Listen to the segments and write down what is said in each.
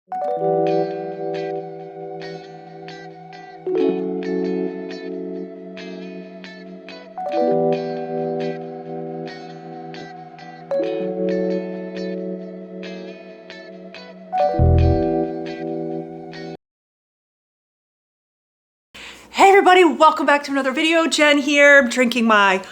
Hey everybody, welcome back to another video. Jen here. I'm drinking my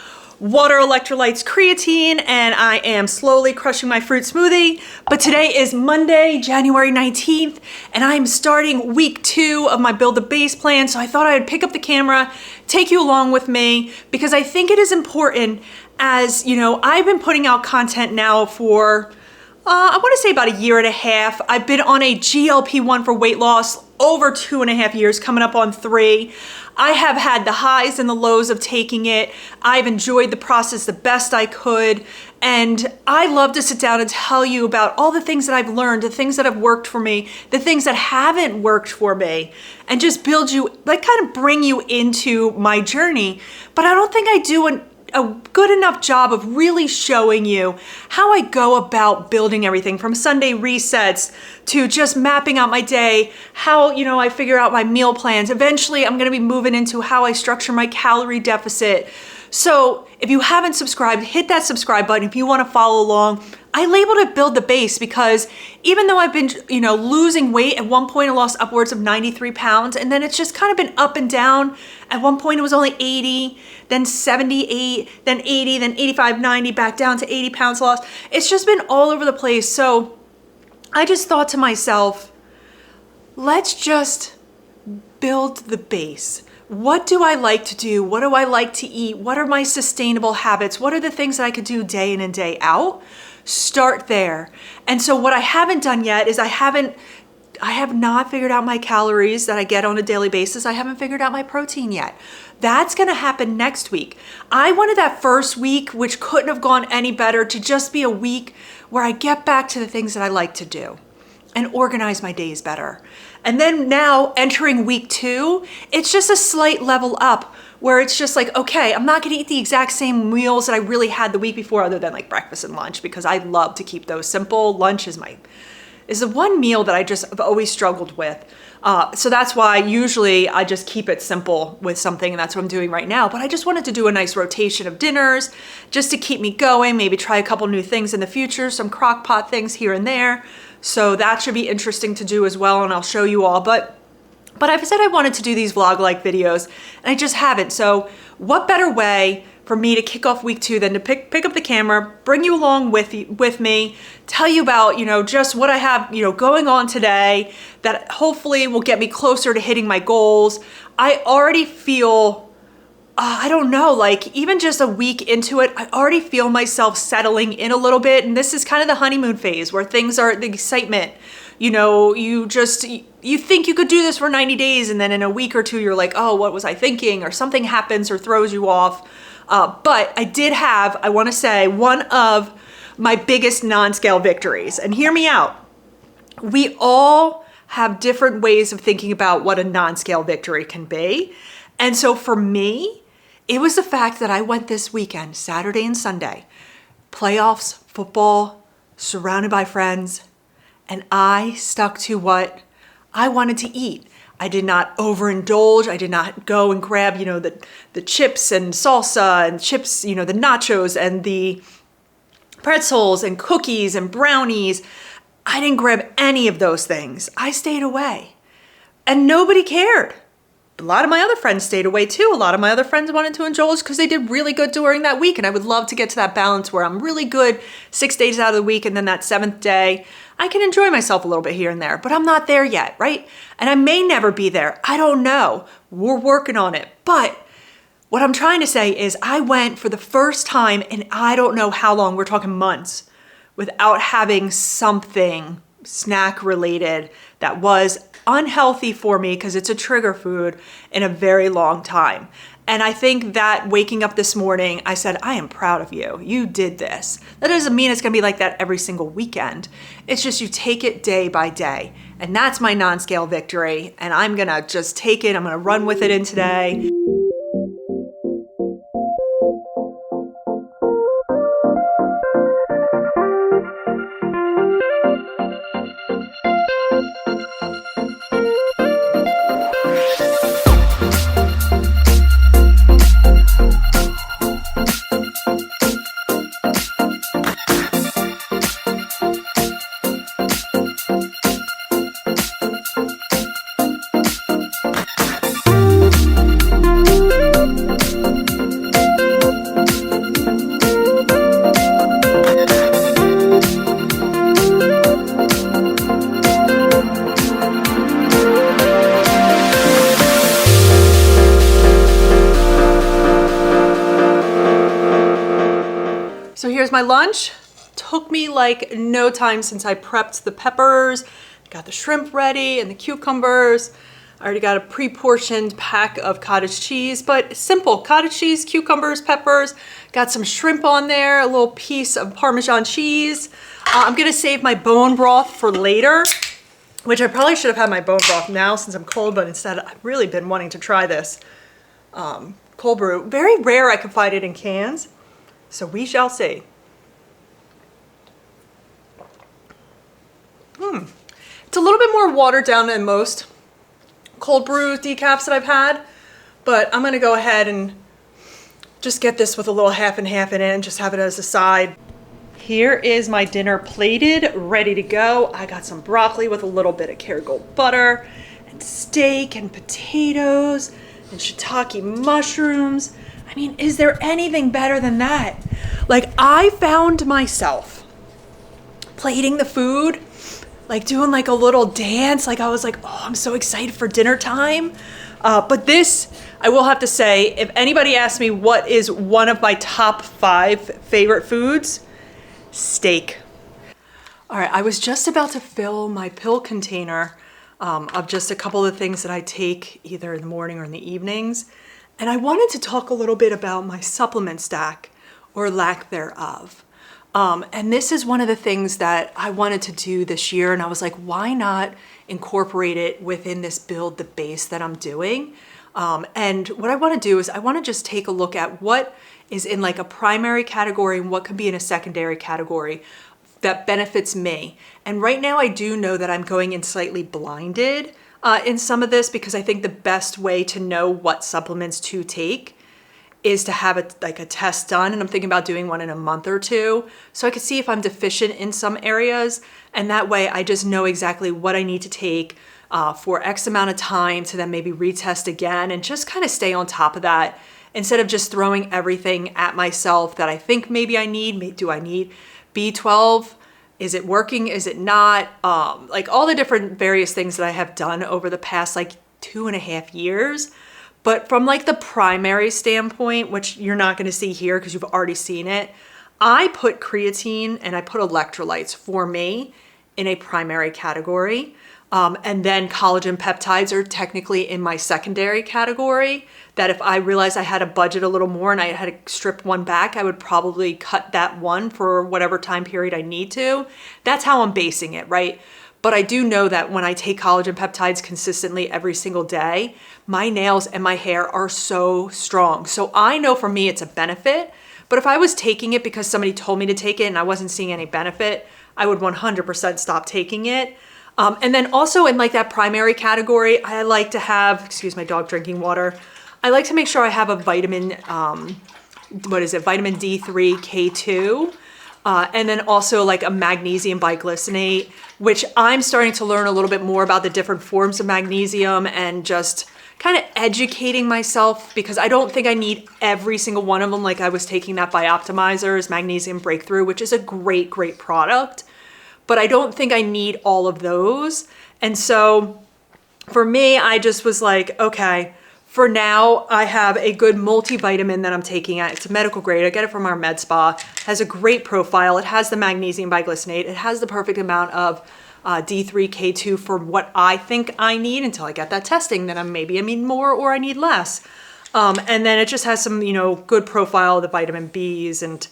water electrolytes creatine and I am slowly crushing my fruit smoothie. But today is Monday, January 19th, and I'm starting week 2 of my Build the Base plan. So I thought I would pick up the camera, take you along with me, because I think it is important. As you know, I've been putting out content now for I want to say about 1.5 years. I've been on a GLP-1 for weight loss over 2.5 years, coming up on 3. I have had the highs and the lows of taking it. I've enjoyed the process the best I could. And I love to sit down and tell you about all the things that I've learned, the things that have worked for me, the things that haven't worked for me, and just build you, like kind of bring you into my journey. But I don't think I do a good enough job of really showing you how I go about building everything from Sunday resets to just mapping out my day, how, you know, I figure out my meal plans. Eventually, I'm going to be moving into how I structure my calorie deficit. So if you haven't subscribed, hit that subscribe button if you want to follow along. I labeled it Build the Base because even though I've been, you know, losing weight, at one point I lost upwards of 93 pounds, and then it's just kind of been up and down. At one point it was only 80, then 78, then 80, then 85, 90, back down to 80 pounds lost. It's just been all over the place. So I just thought to myself, let's just build the base. What do I like to do? What do I like to eat? What are my sustainable habits? What are the things that I could do day in and day out? Start there. And so what I haven't done yet is I have not figured out my calories that I get on a daily basis. I haven't figured out my protein yet. That's going to happen next week. I wanted that first week, which couldn't have gone any better, to just be a week where I get back to the things that I like to do and organize my days better. And then now entering week 2, it's just a slight level up where it's just like, okay, I'm not gonna eat the exact same meals that I really had the week before, other than like breakfast and lunch, because I love to keep those simple. Lunch is the one meal that I just have always struggled with. So that's why usually I just keep it simple with something, and that's what I'm doing right now. But I just wanted to do a nice rotation of dinners just to keep me going, maybe try a couple new things in the future, some crock pot things here and there. So that should be interesting to do as well, and I'll show you all. But I've said I wanted to do these vlog-like videos, and I just haven't. So what better way for me to kick off week 2 than to pick up the camera, bring you along with me, tell you about, you know, just what I have, you know, going on today that hopefully will get me closer to hitting my goals. I already feel, I don't know, like even just a week into it, I already feel myself settling in a little bit. And this is kind of the honeymoon phase where things are the excitement. You know, you think you could do this for 90 days, and then in a week or 2, you're like, oh, what was I thinking? Or something happens or throws you off. But I did have, I want to say, one of my biggest non-scale victories. And hear me out. We all have different ways of thinking about what a non-scale victory can be. And so for me, it was the fact that I went this weekend, Saturday and Sunday, playoffs, football, surrounded by friends, and I stuck to what I wanted to eat. I did not overindulge. I did not go and grab, you know, the chips and salsa and chips, you know, the nachos and the pretzels and cookies and brownies. I didn't grab any of those things. I stayed away, and nobody cared. A lot of my other friends stayed away too. A lot of my other friends wanted to indulge because they did really good during that week. And I would love to get to that balance where I'm really good 6 days out of the week, and then that 7th day, I can enjoy myself a little bit here and there, but I'm not there yet, right? And I may never be there. I don't know. We're working on it. But what I'm trying to say is I went for the first time in I don't know how long, we're talking months, without having something snack related that was unhealthy for me, because it's a trigger food, in a very long time. And I think that waking up this morning, I said, I am proud of you. You did this. That doesn't mean it's gonna be like that every single weekend. It's just you take it day by day. And that's my non-scale victory. And I'm gonna just take it, I'm gonna run with it in today. here's my lunch. Took me like no time since I prepped the peppers, got the shrimp ready and the cucumbers. I already got a pre-portioned pack of cottage cheese, but simple cottage cheese, cucumbers, peppers, got some shrimp on there, a little piece of Parmesan cheese. I'm gonna save my bone broth for later, which I probably should have had my bone broth now since I'm cold, but instead I've really been wanting to try this cold brew. Very rare I can find it in cans, so we shall see. It's a little bit more watered down than most cold brew decafs that I've had, but I'm gonna go ahead and just get this with a little half and half in it and just have it as a side. Here is my dinner plated, ready to go. I got some broccoli with a little bit of Kerrygold butter and steak and potatoes and shiitake mushrooms. I mean, is there anything better than that? Like, I found myself plating the food, like doing like a little dance. Like I was like, oh, I'm so excited for dinner time. But this, I will have to say, if anybody asks me what is one of my top 5 favorite foods, steak. All right, I was just about to fill my pill container of just a couple of things that I take either in the morning or in the evenings. And I wanted to talk a little bit about my supplement stack or lack thereof. And this is one of the things that I wanted to do this year. And I was like, why not incorporate it within this build the base that I'm doing? And what I want to do is I want to just take a look at what is in like a primary category and what could be in a secondary category that benefits me. And right now I do know that I'm going in slightly blinded in some of this, because I think the best way to know what supplements to take is to have a test done. And I'm thinking about doing one in a month or two, so I could see if I'm deficient in some areas. And that way I just know exactly what I need to take for X amount of time to then maybe retest again and just kind of stay on top of that instead of just throwing everything at myself that I think maybe I need. Do I need B12? Is it working? Is it not? Like all the different various things that I have done over the past like 2.5 years. But from like the primary standpoint, which you're not going to see here because you've already seen it, I put creatine and I put electrolytes for me in a primary category. And then collagen peptides are technically in my secondary category, that if I realized I had a budget a little more and I had to strip one back, I would probably cut that one for whatever time period I need to. That's how I'm basing it, right? But I do know that when I take collagen peptides consistently every single day, my nails and my hair are so strong. So I know for me it's a benefit, but if I was taking it because somebody told me to take it and I wasn't seeing any benefit, I would 100% stop taking it. And then also in like that primary category, I like to have, excuse my dog drinking water, I like to make sure I have a vitamin, vitamin D3, K2. And then also like a magnesium biglycinate, which I'm starting to learn a little bit more about the different forms of magnesium and just kind of educating myself, because I don't think I need every single one of them. Like I was taking that Bioptimizer's Magnesium Breakthrough, which is a great, great product, but I don't think I need all of those. And so for me, I just was like, okay, for now, I have a good multivitamin that I'm taking. It's a medical grade. I get it from our med spa. It has a great profile. It has the magnesium biglycinate. It has the perfect amount of D3, K2 for what I think I need until I get that testing. Then I need more or I need less. And then it just has some, good profile of the vitamin Bs and,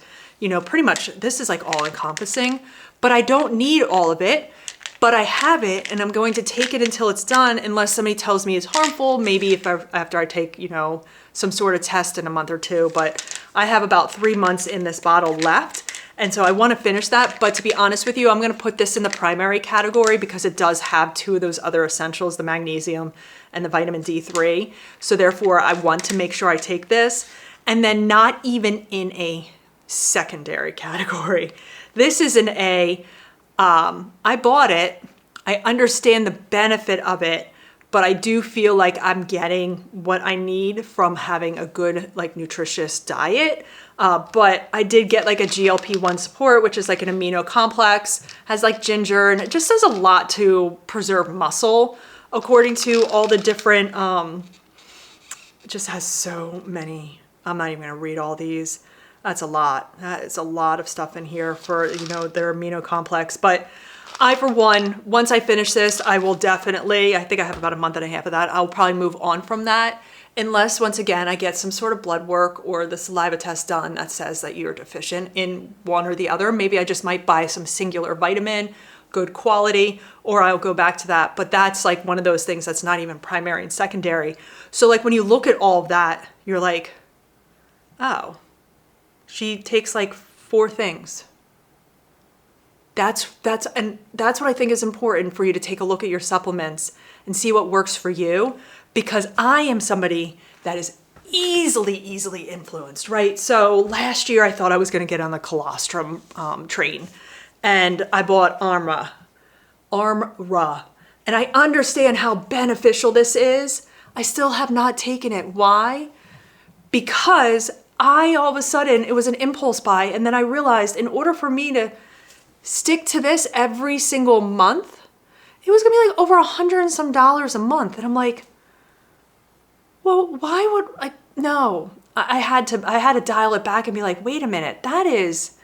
pretty much this is like all encompassing, but I don't need all of it. But I have it and I'm going to take it until it's done, unless somebody tells me it's harmful, maybe after I take, some sort of test in a month or two. But I have about 3 months in this bottle left. And so I want to finish that. But to be honest with you, I'm going to put this in the primary category because it does have 2 of those other essentials, the magnesium and the vitamin D3. So therefore I want to make sure I take this, and then not even in a secondary category. This is an A. I bought it. I understand the benefit of it, but I do feel like I'm getting what I need from having a good, nutritious diet. But I did get like a GLP-1 support, which is like an amino complex, has like ginger, and it just does a lot to preserve muscle according to all the different, it just has so many, I'm not even gonna read all these. That's a lot. That is a lot of stuff in here for, you know, their amino complex. But I, for one, once I finish this, I will definitely, I think I have about a month and a half of that. I'll probably move on from that unless, once again, I get some sort of blood work or the saliva test done that says that you're deficient in one or the other. Maybe I just might buy some singular vitamin, good quality, or I'll go back to that. But that's like one of those things that's not even primary and secondary. So like when you look at all of that, you're like, oh, she takes like 4 things. That's what I think is important for you to take a look at your supplements and see what works for you, because I am somebody that is easily influenced, right? So last year I thought I was going to get on the colostrum train, and I bought Armra, and I understand how beneficial this is. I still have not taken it. Why? Because I, all of a sudden, it was an impulse buy, and then I realized in order for me to stick to this every single month, it was gonna be like over $100 and some a month. And I'm like, well, why would I? No, I had to dial it back and be like, wait a minute, that is,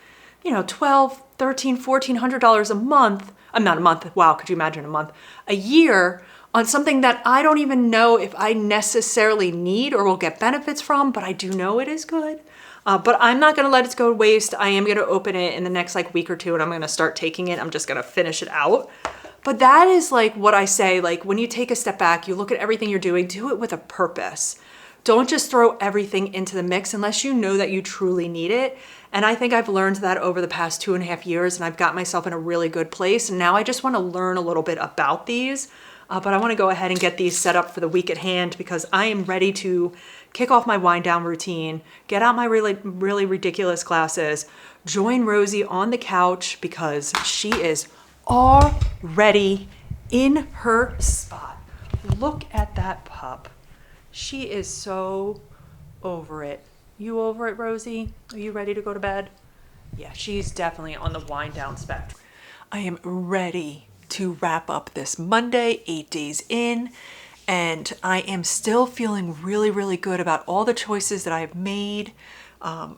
you know, $1,200, $1,300, $1,400 a month. I'm not a month. Wow, could you imagine a month? A year on something that I don't even know if I necessarily need or will get benefits from, but I do know it is good. But I'm not gonna let it go to waste. I am gonna open it in the next like week or two, and I'm gonna start taking it. I'm just gonna finish it out. But that is like what I say, like when you take a step back, you look at everything you're doing, do it with a purpose. Don't just throw everything into the mix unless you know that you truly need it. And I think I've learned that over the past 2.5 years, and I've got myself in a really good place. And now I just wanna learn a little bit about these. But I wanna go ahead and get these set up for the week at hand, because I am ready to kick off my wind down routine, get out my really ridiculous glasses, join Rosie on the couch, because she is already in her spot. Look at that pup. She is so over it. You over it, Rosie? Are you ready to go to bed? Yeah, she's definitely on the wind down spectrum. I am ready to wrap up this Monday, 8 days in, and I am still feeling really good about all the choices that I've made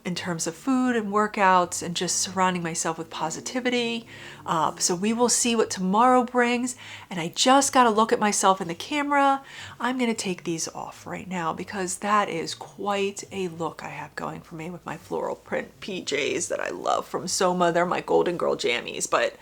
in terms of food and workouts, and just surrounding myself with positivity. So we will see what tomorrow brings. And I just got to look at myself in the camera. I'm going to take these off right now, because that is quite a look I have going for me with my floral print PJs that I love from Soma. They're my Golden Girl jammies. But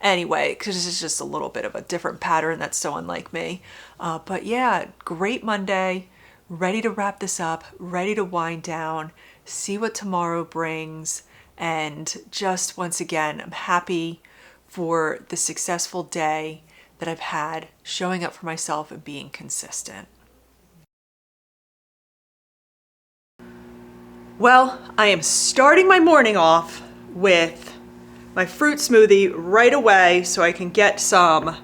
anyway, because this is just a little bit of a different pattern that's so unlike me. But yeah, great Monday. Ready to wrap this up, ready to wind down, see what tomorrow brings. And just once again, I'm happy for the successful day that I've had, showing up for myself and being consistent. Well, I am starting my morning off with my fruit smoothie right away so I can get some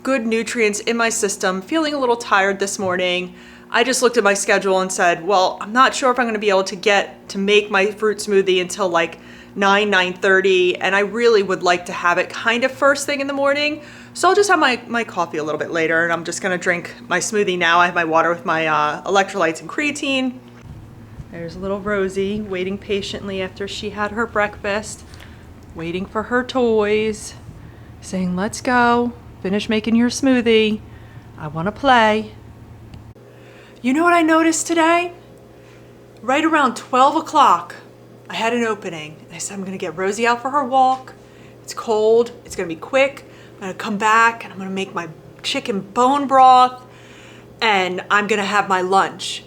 good nutrients in my system. Feeling a little tired this morning. I just looked at my schedule and said, well, I'm not sure if I'm going to be able to make my fruit smoothie until like 9:30, and I really would like to have it kind of first thing in the morning. So I'll just have my coffee a little bit later, and I'm just going to drink my smoothie now. I have my water with my electrolytes and creatine. There's little Rosie waiting patiently after she had her breakfast, waiting for her toys, saying, let's go, finish making your smoothie. I want to play. You know what I noticed today? Right around 12 o'clock, I had an opening. I said, I'm gonna get Rosie out for her walk. It's cold, it's gonna be quick. I'm gonna come back and I'm gonna make my chicken bone broth, and I'm gonna have my lunch.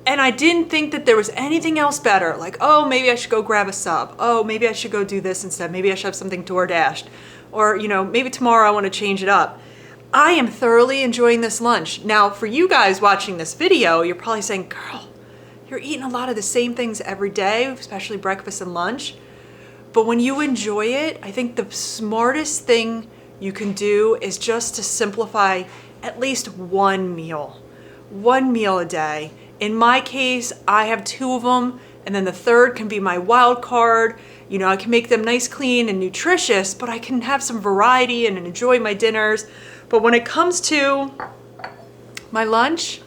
And I didn't think that there was anything else better. Like, oh, maybe I should go grab a sub. Oh, maybe I should go do this instead. Maybe I should have something DoorDashed. Or, you know, maybe tomorrow I wanna change it up. I am thoroughly enjoying this lunch. Now, for you guys watching this video, you're probably saying, girl, you're eating a lot of the same things every day, especially breakfast and lunch. But when you enjoy it, I think the smartest thing you can do is just to simplify at least one meal a day. In my case, I have 2 of them, and then the third can be my wild card. You know, I can make them nice, clean, and nutritious, but I can have some variety and enjoy my dinners. But when it comes to my lunch,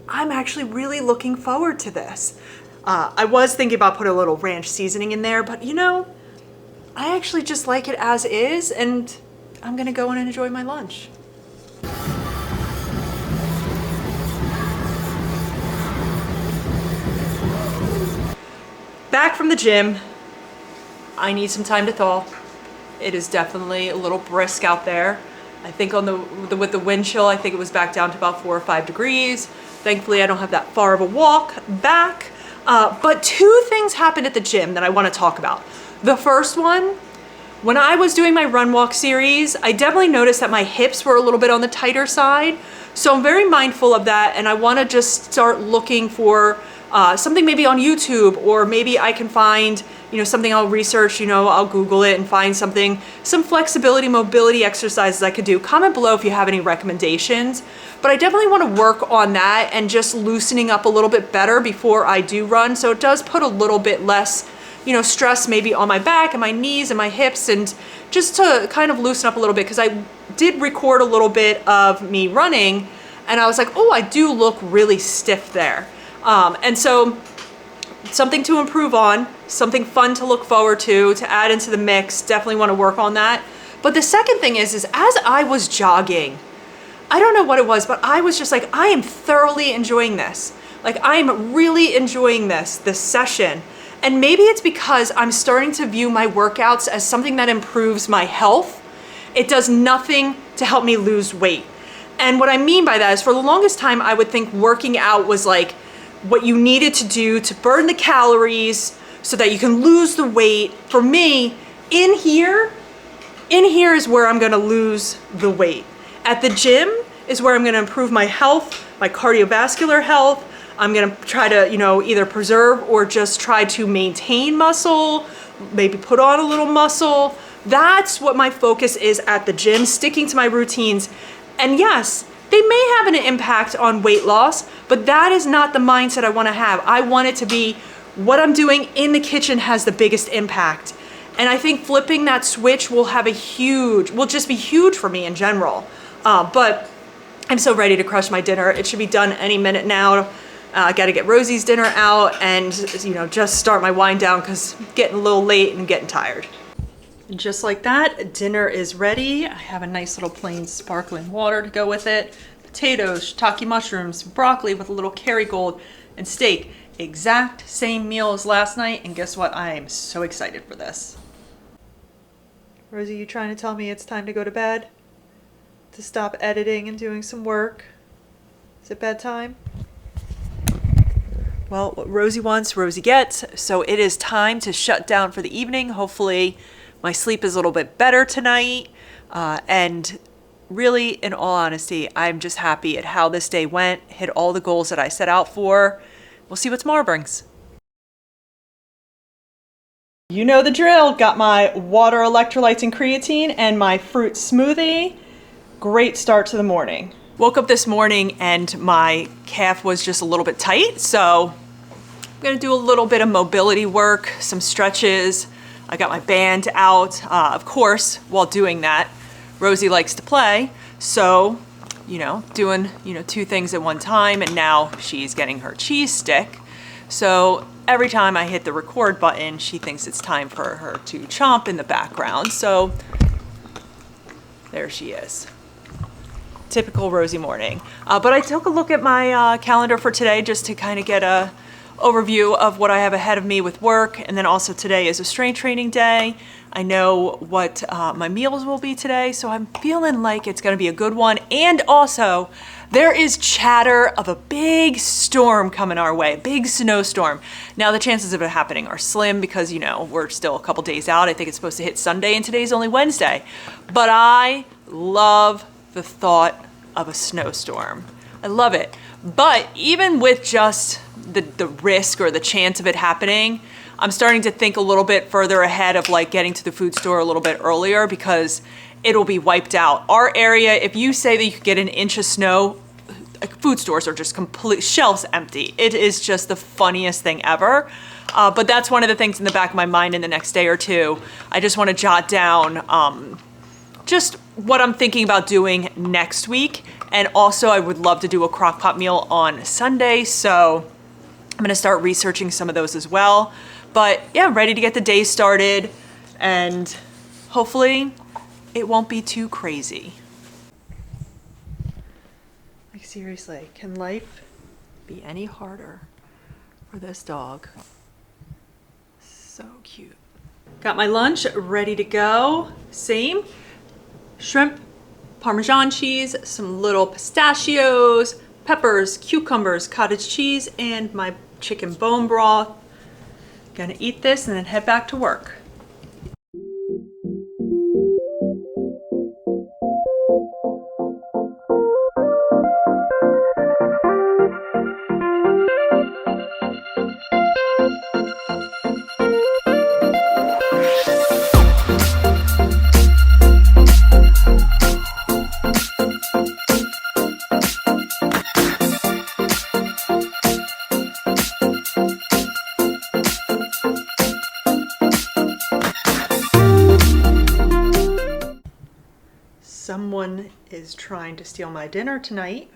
I'm actually really looking forward to this. I was thinking about putting a little ranch seasoning in there, but you know, I actually just like it as is, and I'm gonna go in and enjoy my lunch. Back from the gym. I need some time to thaw. It is definitely a little brisk out there. I think on with the wind chill, I think it was back down to about 4 or 5 degrees. Thankfully, I don't have that far of a walk back. But two things happened at the gym that I want to talk about. The first one, when I was doing my run walk series, I definitely noticed that my hips were a little bit on the tighter side. So I'm very mindful of that, and I want to just start looking for something maybe on YouTube, or maybe I can find, you know, something I'll research, you know, I'll Google it and find something, some flexibility, mobility exercises I could do. Comment below if you have any recommendations. But I definitely want to work on that and just loosening up a little bit better before I do run. So it does put a little bit less, you know, stress maybe on my back and my knees and my hips, and just to kind of loosen up a little bit, because I did record a little bit of me running and I was like, oh, I do look really stiff there. And so something to improve on, something fun to look forward to add into the mix. Definitely want to work on that. But the second thing is as I was jogging, I don't know what it was, but I was just like, I am thoroughly enjoying this. Like, I am really enjoying this session. And maybe it's because I'm starting to view my workouts as something that improves my health. It does nothing to help me lose weight. And what I mean by that is, for the longest time, I would think working out was like what you needed to do to burn the calories so that you can lose the weight. For me, in here is where I'm gonna lose the weight. At the gym is where I'm gonna improve my health, my cardiovascular health. I'm gonna try to, you know, either preserve or just try to maintain muscle, maybe put on a little muscle. That's what my focus is at the gym, sticking to my routines. And yes, they may have an impact on weight loss, but that is not the mindset I wanna have. I want it to be what I'm doing in the kitchen has the biggest impact. And I think flipping that switch will just be huge for me in general. But I'm so ready to crush my dinner. It should be done any minute now. I gotta get Rosie's dinner out and, you know, just start my wind down, because it's getting a little late and getting tired. And just like that, dinner is ready. I have a nice little plain sparkling water to go with it. Potatoes, shiitake mushrooms, broccoli with a little Kerrygold, and steak. Exact same meal as last night, and guess what? I am so excited for this. Rosie, you trying to tell me it's time to go to bed? To stop editing and doing some work? Is it bedtime? Well, what Rosie wants, Rosie gets. So it is time to shut down for the evening. Hopefully my sleep is a little bit better tonight. And really, in all honesty, I'm just happy at how this day went, hit all the goals that I set out for. We'll see what tomorrow brings. You know the drill. Got my water, electrolytes, and creatine, and my fruit smoothie. Great start to the morning. Woke up this morning and my calf was just a little bit tight, so I'm gonna do a little bit of mobility work, some stretches. I got my band out. Of course, while doing that, Rosie likes to play, so, you know, doing, you know, two things at one time, and now she's getting her cheese stick. So every time I hit the record button, she thinks it's time for her to chomp in the background. So there she is. Typical Rosie morning. But I took a look at my calendar for today just to kind of get a overview of what I have ahead of me with work. And then also today is a strength training day. I know what my meals will be today, so I'm feeling like it's gonna be a good one. And also, there is chatter of a big storm coming our way, a big snowstorm. Now the chances of it happening are slim because, you know, we're still a couple days out. I think it's supposed to hit Sunday and today's only Wednesday. But I love the thought of a snowstorm. I love it. But even with just the risk or the chance of it happening, I'm starting to think a little bit further ahead of like getting to the food store a little bit earlier, because it'll be wiped out. Our area, if you say that you could get an inch of snow, food stores are just complete shelves empty. It is just the funniest thing ever. But that's one of the things in the back of my mind in the next day or two. I just want to jot down just what I'm thinking about doing next week. And also I would love to do a crock pot meal on Sunday. So I'm gonna start researching some of those as well. But yeah, I'm ready to get the day started, and hopefully it won't be too crazy. Like seriously, can life be any harder for this dog? So cute. Got my lunch ready to go. Same, shrimp, Parmesan cheese, some little pistachios, peppers, cucumbers, cottage cheese, and my chicken bone broth. Gonna eat this and then head back to work. Someone is trying to steal my dinner tonight.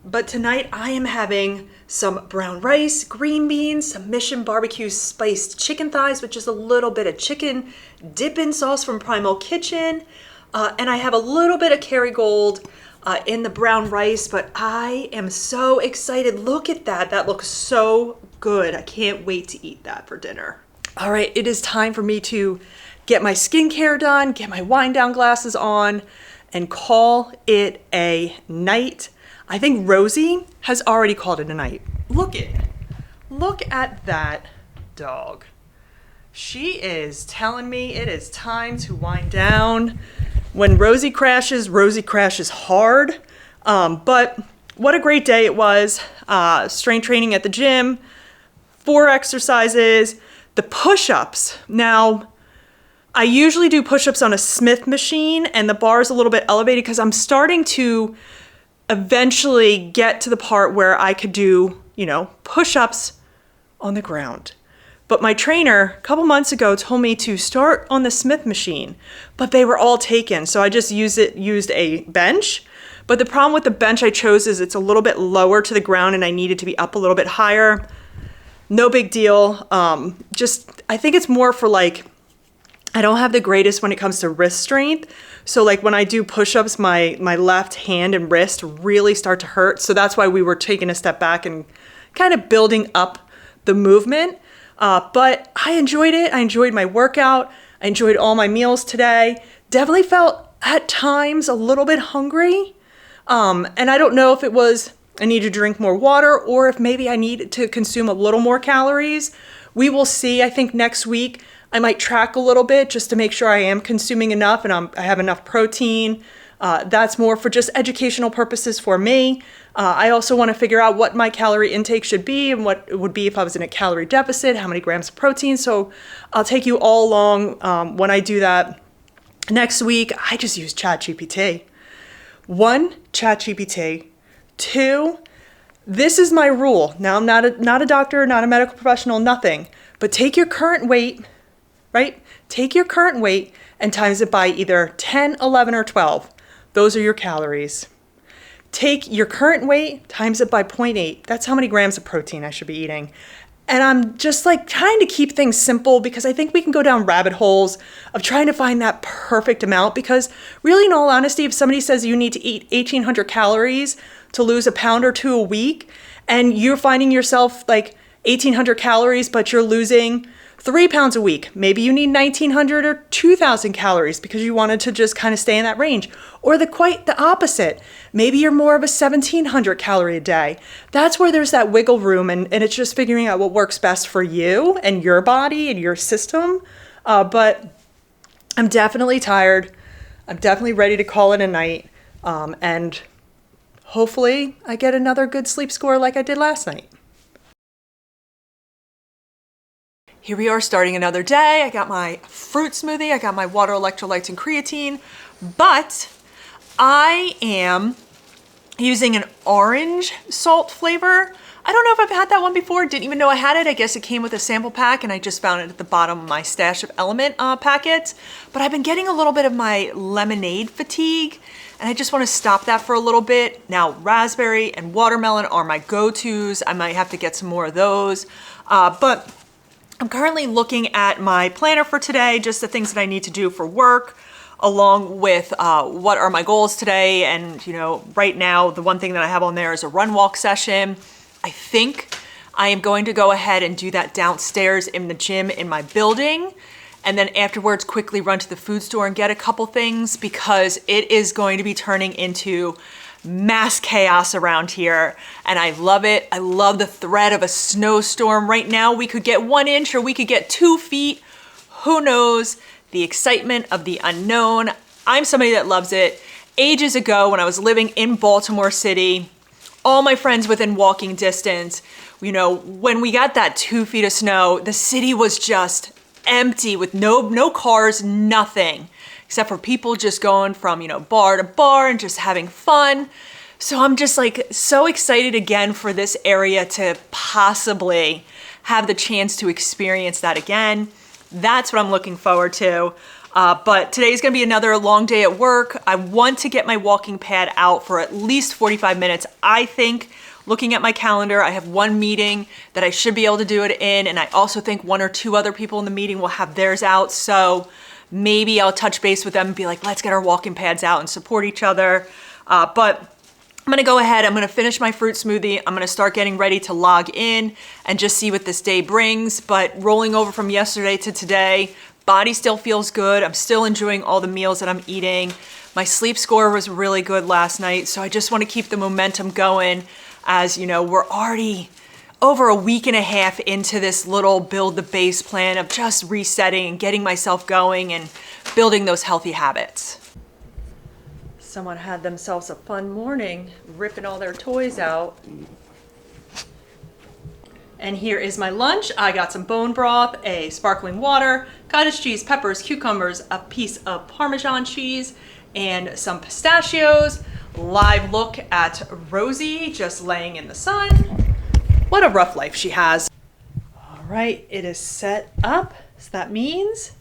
But tonight I am having some brown rice, green beans, some Mission barbecue spiced chicken thighs with just a little bit of chicken dip-in sauce from Primal Kitchen. And I have a little bit of Kerrygold in the brown rice, but I am so excited. Look at that. That looks so good. I can't wait to eat that for dinner. All right, it is time for me to get my skincare done, get my wind down glasses on, and call it a night. I think Rosie has already called it a night. Look at that dog. She is telling me it is time to wind down. When Rosie crashes hard. But what a great day it was. Strength training at the gym, 4 exercises, the push-ups. Now, I usually do push-ups on a Smith machine, and the bar is a little bit elevated because I'm starting to eventually get to the part where I could do, push-ups on the ground. But my trainer a couple months ago told me to start on the Smith machine, but they were all taken. So I just used a bench. But the problem with the bench I chose is it's a little bit lower to the ground and I needed to be up a little bit higher. No big deal. I think it's more for I don't have the greatest when it comes to wrist strength. So when I do push-ups, my left hand and wrist really start to hurt. So that's why we were taking a step back and kind of building up the movement. But I enjoyed it. I enjoyed my workout. I enjoyed all my meals today. Definitely felt at times a little bit hungry. And I don't know if it was I need to drink more water or if maybe I need to consume a little more calories. We will see. I think next week I might track a little bit just to make sure I am consuming enough and I have enough protein. That's more for just educational purposes for me. I also want to figure out what my calorie intake should be and what it would be if I was in a calorie deficit, how many grams of protein. So I'll take you all along when I do that. Next week, I just use ChatGPT. 1, ChatGPT. 2, this is my rule. Now, I'm not a doctor, not a medical professional, nothing. But take your current weight, right? Take your current weight and times it by either 10, 11, or 12. Those are your calories. Take your current weight, times it by 0.8. That's how many grams of protein I should be eating. And I'm just trying to keep things simple because I think we can go down rabbit holes of trying to find that perfect amount because really, in all honesty, if somebody says you need to eat 1,800 calories to lose a pound or 2 a week and you're finding yourself 1,800 calories, but you're losing 3 pounds a week. Maybe you need 1,900 or 2,000 calories because you wanted to just kind of stay in that range. Or quite the opposite. Maybe you're more of a 1,700 calorie a day. That's where there's that wiggle room and it's just figuring out what works best for you and your body and your system. But I'm definitely tired. I'm definitely ready to call it a night. And hopefully I get another good sleep score like I did last night. Here we are starting another day. I got my fruit smoothie, I got my water electrolytes and creatine, but I am using an orange salt flavor. I don't know if I've had that one before. Didn't even know I had it. I guess it came with a sample pack and I just found it at the bottom of my stash of LMNT packets. But I've been getting a little bit of my lemonade fatigue and I just want to stop that for a little bit. Now, raspberry and watermelon are my go-tos. I might have to get some more of those. But I'm currently looking at my planner for today, just the things that I need to do for work, along with what are my goals today. And, you know, right now, the one thing that I have on there is a run walk session. I think I am going to go ahead and do that downstairs in the gym in my building. And then afterwards, quickly run to the food store and get a couple things because it is going to be turning into mass chaos around here. And I love it. I love the threat of a snowstorm. Right now, we could get 1 inch or we could get 2 feet. Who knows? The excitement of the unknown. I'm somebody that loves it. Ages ago, when I was living in Baltimore City, all my friends within walking distance, you know, when we got that 2 feet of snow, the city was just empty with no cars, nothing, except for people just going from, you know, bar to bar and just having fun. So I'm just like so excited again for this area to possibly have the chance to experience that again. That's what I'm looking forward to. But today's gonna be another long day at work. I want to get my walking pad out for at least 45 minutes. I think, looking at my calendar, I have one meeting that I should be able to do it in, and I also think 1 or 2 other people in the meeting will have theirs out. So maybe I'll touch base with them and be like, let's get our walking pads out and support each other. But I'm gonna go ahead, I'm gonna finish my fruit smoothie. I'm gonna start getting ready to log in and just see what this day brings. But rolling over from yesterday to today, body still feels good. I'm still enjoying all the meals that I'm eating. My sleep score was really good last night. So I just wanna keep the momentum going as, you know, we're already over a week and a half into this little build the base plan of just resetting and getting myself going and building those healthy habits. Someone had themselves a fun morning, ripping all their toys out. And here is my lunch. I got some bone broth, a sparkling water, cottage cheese, peppers, cucumbers, a piece of Parmesan cheese, and some pistachios. Live look at Rosie just laying in the sun. What a rough life she has. All right, it is set up. So that means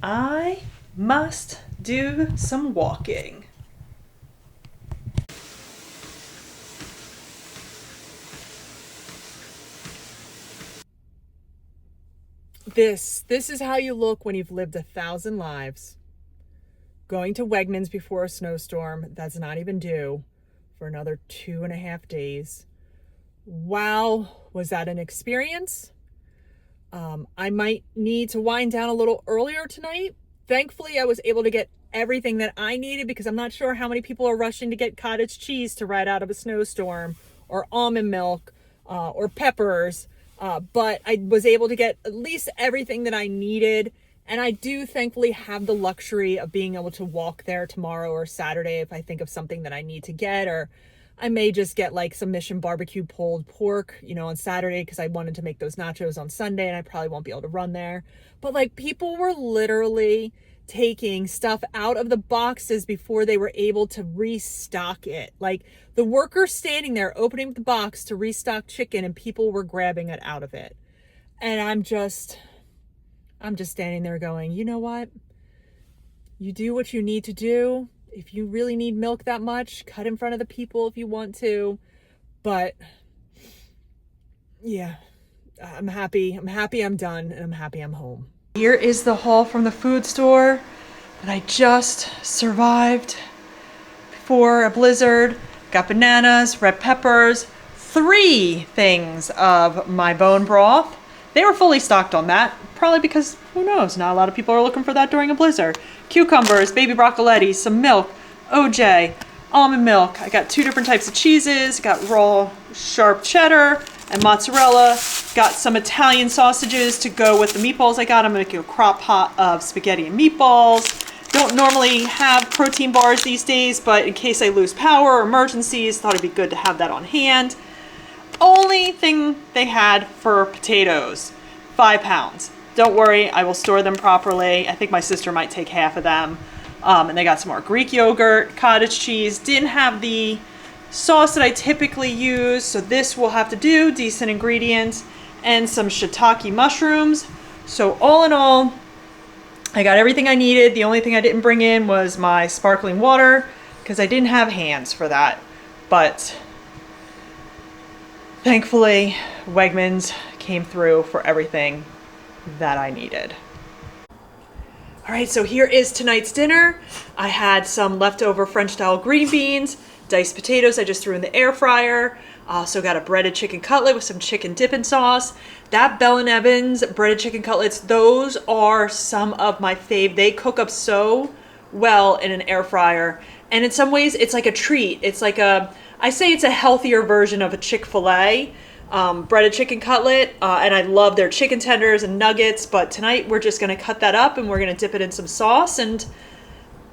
I must do some walking. This is how you look when you've lived 1,000 lives. Going to Wegmans before a snowstorm that's not even due for another 2.5 days. Wow, was that an experience? I might need to wind down a little earlier tonight. Thankfully, I was able to get everything that I needed because I'm not sure how many people are rushing to get cottage cheese to ride out of a snowstorm, or almond milk, or peppers. But I was able to get at least everything that I needed. And I do thankfully have the luxury of being able to walk there tomorrow or Saturday if I think of something that I need to get, or I may just get like some Mission barbecue pulled pork, you know, on Saturday because I wanted to make those nachos on Sunday and I probably won't be able to run there. But like people were literally taking stuff out of the boxes before they were able to restock it. Like the workers standing there opening the box to restock chicken and people were grabbing it out of it. And I'm just standing there going, you know what? You do what you need to do. If you really need milk that much, cut in front of the people if you want to. But yeah, I'm happy I'm done, and I'm happy I'm home. Here is the haul from the food store that I just survived before a blizzard. Got bananas, red peppers, 3 things of my bone broth. They were fully stocked on that, probably because, who knows, not a lot of people are looking for that during a blizzard. Cucumbers, baby broccoletti, some milk, OJ, almond milk. I got 2 different types of cheeses. Got raw sharp cheddar and mozzarella. Got some Italian sausages to go with the meatballs I got. I'm gonna make a crock pot of spaghetti and meatballs. Don't normally have protein bars these days, but in case I lose power or emergencies, thought it'd be good to have that on hand. Only thing they had for potatoes, 5 pounds. Don't worry, I will store them properly. I think my sister might take half of them. And they got some more Greek yogurt, cottage cheese. Didn't have the sauce that I typically use. So this will have to do, decent ingredients, and some shiitake mushrooms. So all in all, I got everything I needed. The only thing I didn't bring in was my sparkling water because I didn't have hands for that. But thankfully, Wegmans came through for everything that I needed. All right, so here is tonight's dinner. I had some leftover French style green beans, diced potatoes I just threw in the air fryer. Also got a breaded chicken cutlet with some chicken dipping sauce. That Bell & Evans breaded chicken cutlets, those are some of my fave. They cook up so well in an air fryer. And in some ways, it's like a treat. It's like I say it's a healthier version of a Chick-fil-A breaded chicken cutlet. And I love their chicken tenders and nuggets. But tonight, we're just gonna cut that up and we're gonna dip it in some sauce. And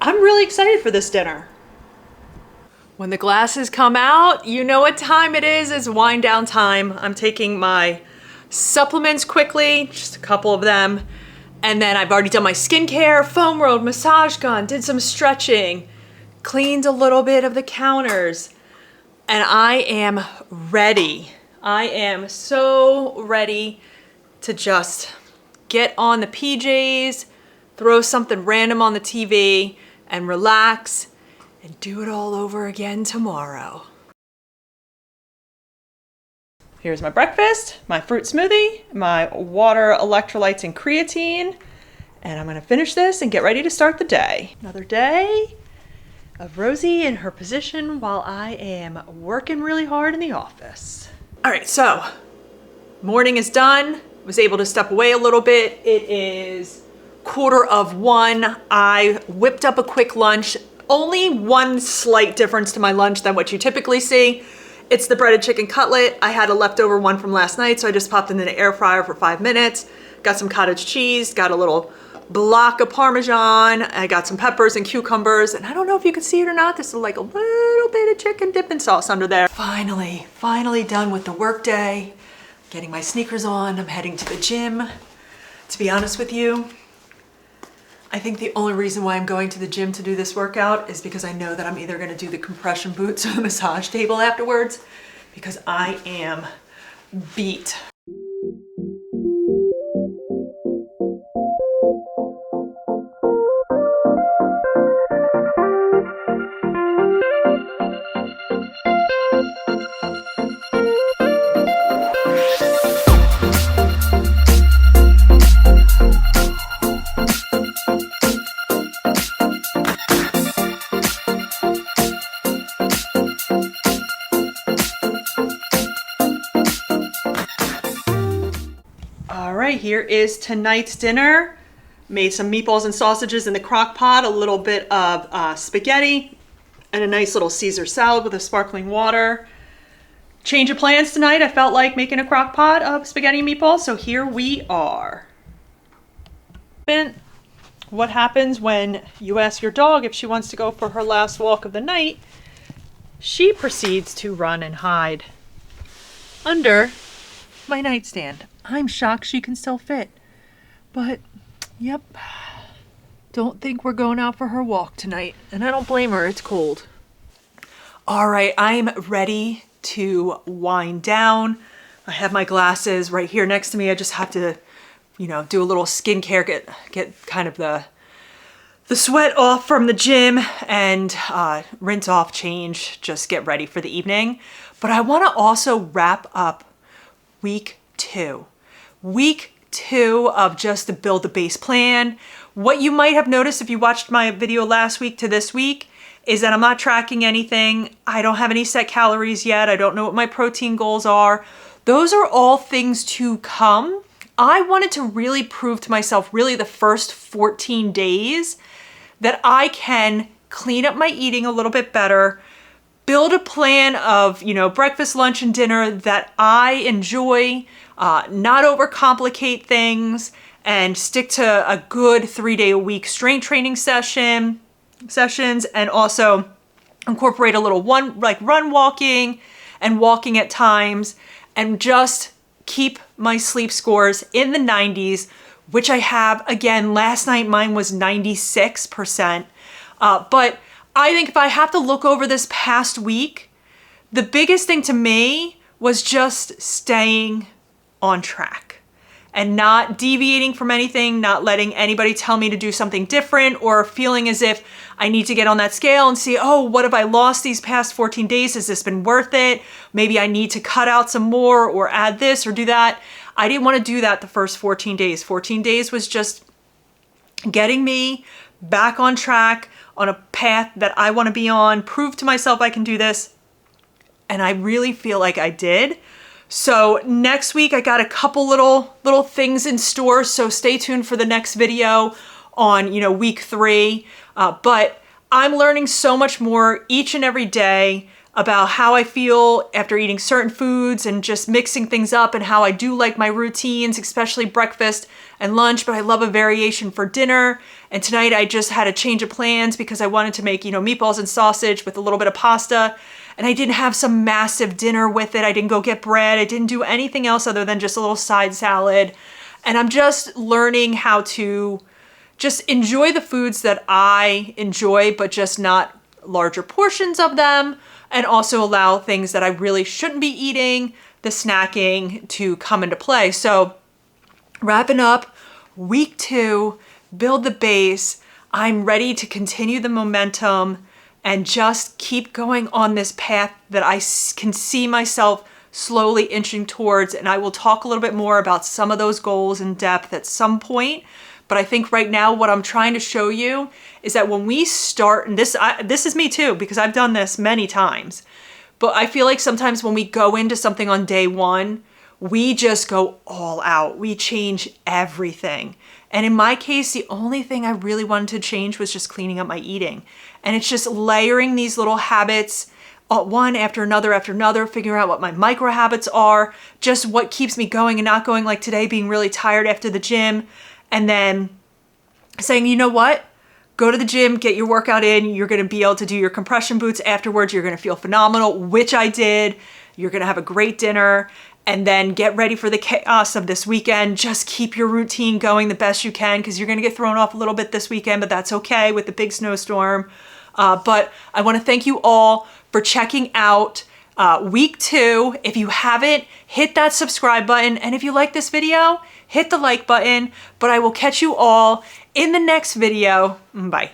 I'm really excited for this dinner. When the glasses come out, you know what time it is. It's wind down time. I'm taking my supplements quickly, just a couple of them. And then I've already done my skincare, foam rolled, massage gun, did some stretching, cleaned a little bit of the counters. And I am ready. I am so ready to just get on the PJs, throw something random on the TV, and relax and do it all over again tomorrow. Here's my breakfast, my fruit smoothie, my water, electrolytes, and creatine. And I'm gonna finish this and get ready to start the day. Another day of Rosie in her position while I am working really hard in the office. All right, so morning is done. Was able to step away a little bit. It is 1:15. I whipped up a quick lunch. Only one slight difference to my lunch than what you typically see. It's the breaded chicken cutlet. I had a leftover one from last night, so I just popped it in the air fryer for 5 minutes. Got some cottage cheese, got a little block of Parmesan. I got some peppers and cucumbers, and I don't know if you can see it or not. This is like a little bit of chicken dipping sauce under there. Finally done with the work day. Getting my sneakers on, I'm heading to the gym. To be honest with you, I think the only reason why I'm going to the gym to do this workout is because I know that I'm either gonna do the compression boots or the massage table afterwards, because I am beat. Here is tonight's dinner. Made some meatballs and sausages in the crock pot, a little bit of spaghetti, and a nice little Caesar salad with a sparkling water. Change of plans tonight. I felt like making a crock pot of spaghetti and meatballs, so here we are. What happens when you ask your dog if she wants to go for her last walk of the night? She proceeds to run and hide under my nightstand. I'm shocked she can still fit, but yep, don't think we're going out for her walk tonight, and I don't blame her, it's cold. All right, I'm ready to wind down. I have my glasses right here next to me. I just have to, do a little skincare, get kind of the sweat off from the gym and rinse off, change, just get ready for the evening. But I want to also wrap up week 2. Week 2 of just the build the base plan. What you might have noticed if you watched my video last week to this week is that I'm not tracking anything. I don't have any set calories yet. I don't know what my protein goals are. Those are all things to come. I wanted to really prove to myself really the first 14 days that I can clean up my eating a little bit better, build a plan of, breakfast, lunch, and dinner that I enjoy, not overcomplicate things, and stick to a good 3-day-a-week strength training sessions, and also incorporate a little run walking and walking at times, and just keep my sleep scores in the 90s, which I have. Again, last night mine was 96%, but I think if I have to look over this past week the biggest thing to me was just staying on track and not deviating from anything, not letting anybody tell me to do something different, or feeling as if I need to get on that scale and see, oh, what have I lost these past 14 days? Has this been worth it? Maybe I need to cut out some more or add this or do that. I didn't want to do that the first 14 days. 14 days was just getting me back on track, on a path that I want to be on, prove to myself I can do this. And I really feel like I did. So next week I got a couple little things in store. So stay tuned for the next video on, week 3. But I'm learning so much more each and every day about how I feel after eating certain foods and just mixing things up, and how I do like my routines, especially breakfast and lunch, but I love a variation for dinner. And tonight I just had a change of plans because I wanted to make, meatballs and sausage with a little bit of pasta. And I didn't have some massive dinner with it. I didn't go get bread. I didn't do anything else other than just a little side salad. And I'm just learning how to just enjoy the foods that I enjoy, but just not larger portions of them. And also allow things that I really shouldn't be eating, the snacking, to come into play. So wrapping up week 2, build the base. I'm ready to continue the momentum and just keep going on this path that I can see myself slowly inching towards. And I will talk a little bit more about some of those goals in depth at some point. But I think right now what I'm trying to show you is that when we start, and this is me too, because I've done this many times, but I feel like sometimes when we go into something on day 1, we just go all out. We change everything. And in my case, the only thing I really wanted to change was just cleaning up my eating. And it's just layering these little habits, one after another, figuring out what my micro habits are, just what keeps me going and not going, like today being really tired after the gym. And then saying, you know what? Go to the gym, get your workout in. You're going to be able to do your compression boots afterwards. You're going to feel phenomenal, which I did. You're going to have a great dinner, and then get ready for the chaos of this weekend. Just keep your routine going the best you can, because you're going to get thrown off a little bit this weekend, but that's okay with the big snowstorm. But I want to thank you all for checking out week 2. If you haven't, hit that subscribe button. And if you like this video, hit the like button. But I will catch you all in the next video. Bye.